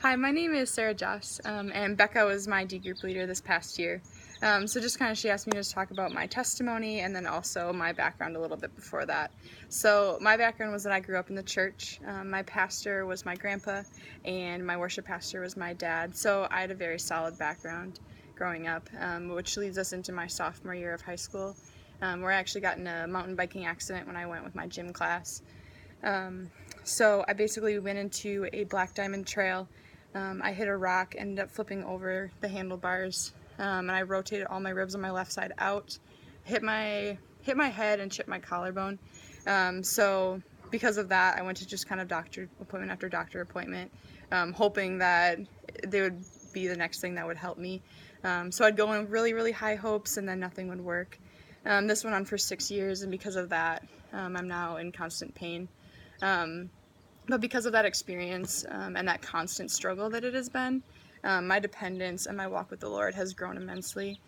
Hi, my name is Sarah Joss, and Beka was my D group leader this past year. So just kind of she asked me to talk about my testimony and then also my background a little bit before that. So my background was that I grew up in the church. My pastor was my grandpa and my worship pastor was my dad. So I had a very solid background growing up, which leads us into my sophomore year of high school, where I actually got in a mountain biking accident when I went with my gym class. So I basically went into a black diamond trail. I hit a rock, ended up flipping over the handlebars, and I rotated all my ribs on my left side out, hit my head and chipped my collarbone. So because of that, I went to just kind of doctor appointment after doctor appointment, hoping that they would be the next thing that would help me. So I'd go in really, really high hopes, and then nothing would work. This went on for 6 years, and because of that, I'm now in constant pain. But because of that experience and that constant struggle that it has been, my dependence and my walk with the Lord has grown immensely.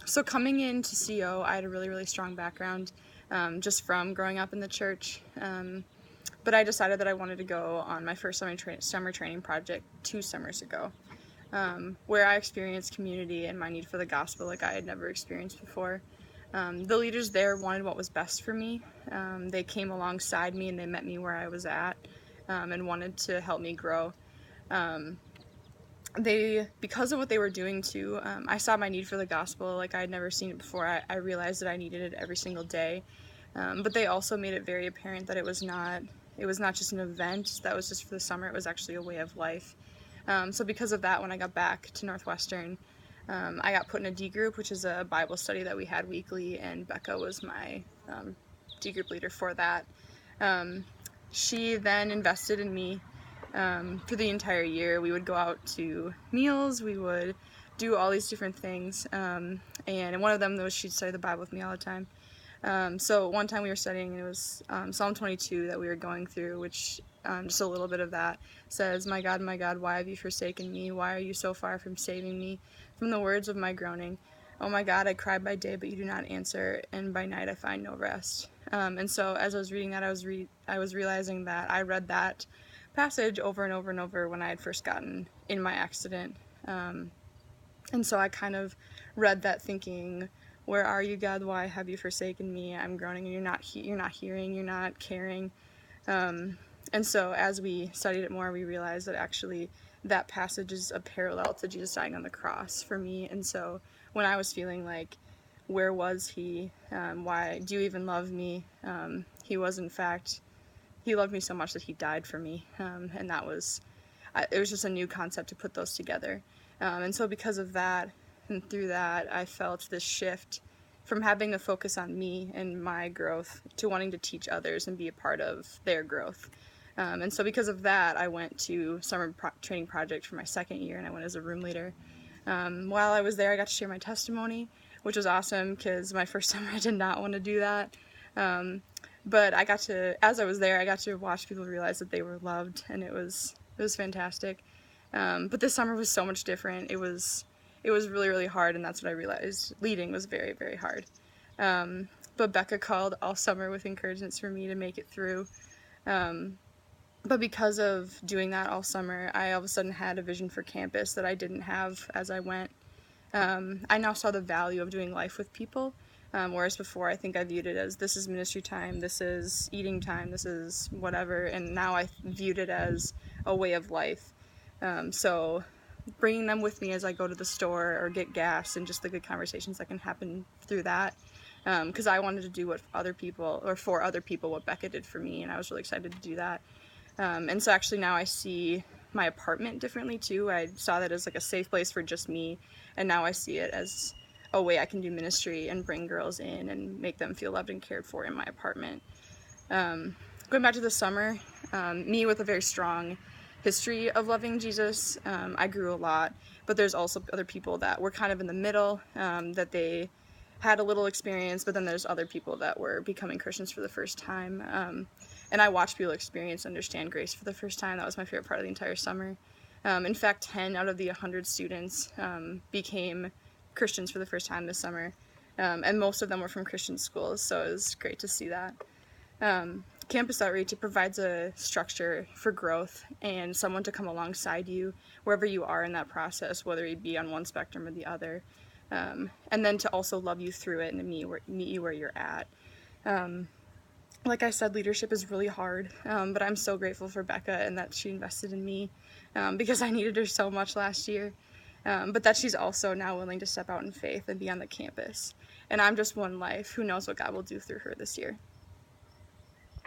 So coming into CO, I had a really, really strong background just from growing up in the church. But I decided that I wanted to go on my first summer training project 2 summers ago, where I experienced community and my need for the gospel like I had never experienced before. The leaders there wanted what was best for me. They came alongside me and they met me where I was at and wanted to help me grow. Because of what they were doing too, I saw my need for the gospel like I had never seen it before. I realized that I needed it every single day. But they also made it very apparent that it was not just an event that was just for the summer. It was actually a way of life. So because of that, when I got back to Northwestern, I got put in a D group, which is a Bible study that we had weekly, and Beka was my D group leader for that. She then invested in me for the entire year. We would go out to meals, we would do all these different things, and one of them was she'd study the Bible with me all the time. So one time we were studying, it was Psalm 22 that we were going through, which just a little bit of that says, my God, why have you forsaken me? Why are you so far from saving me from the words of my groaning? Oh my God, I cry by day, but you do not answer, and by night I find no rest. And so as I was reading that, I was realizing that I read that passage over and over and over when I had first gotten in my accident. And so I kind of read that thinking, where are you, God? Why have you forsaken me? I'm groaning, and you're not hearing, you're not caring. And so as we studied it more, we realized that actually that passage is a parallel to Jesus dying on the cross for me. And so when I was feeling like, where was he? Why do you even love me? He was, in fact, he loved me so much that he died for me. And it was just a new concept to put those together. And so because of that, and through that, I felt this shift from having a focus on me and my growth to wanting to teach others and be a part of their growth. And so because of that, I went to summer training project for my second year, and I went as a room leader. While I was there, I got to share my testimony, which was awesome because my first summer I did not want to do that. But as I was there, I got to watch people realize that they were loved, and it was fantastic. But this summer was so much different. It was really, really hard, and that's what I realized. Leading was very, very hard. But Beka called all summer with encouragements for me to make it through. But because of doing that all summer, I all of a sudden had a vision for campus that I didn't have as I went. I now saw the value of doing life with people, whereas before I think I viewed it as this is ministry time, this is eating time, this is whatever, and now I viewed it as a way of life. So bringing them with me as I go to the store or get gas and just the good conversations that can happen through that, because I wanted to do for other people what Beka did for me, and I was really excited to do that. And so actually now I see my apartment differently too. I saw that as like a safe place for just me, and now I see it as a way I can do ministry and bring girls in and make them feel loved and cared for in my apartment. Going back to the summer, me with a very strong history of loving Jesus, I grew a lot, but there's also other people that were kind of in the middle, that they had a little experience, but then there's other people that were becoming Christians for the first time. And I watched people experience, understand grace for the first time. That was my favorite part of the entire summer. In fact, 10 out of the 100 students became Christians for the first time this summer. And most of them were from Christian schools, so it was great to see that. campus outreach, it provides a structure for growth and someone to come alongside you wherever you are in that process, whether you be on one spectrum or the other, and then to also love you through it and to meet you where you're at. Like I said, leadership is really hard, but I'm so grateful for Beka and that she invested in me, because I needed her so much last year, but that she's also now willing to step out in faith and be on the campus. And I'm just one life. Who knows what God will do through her this year.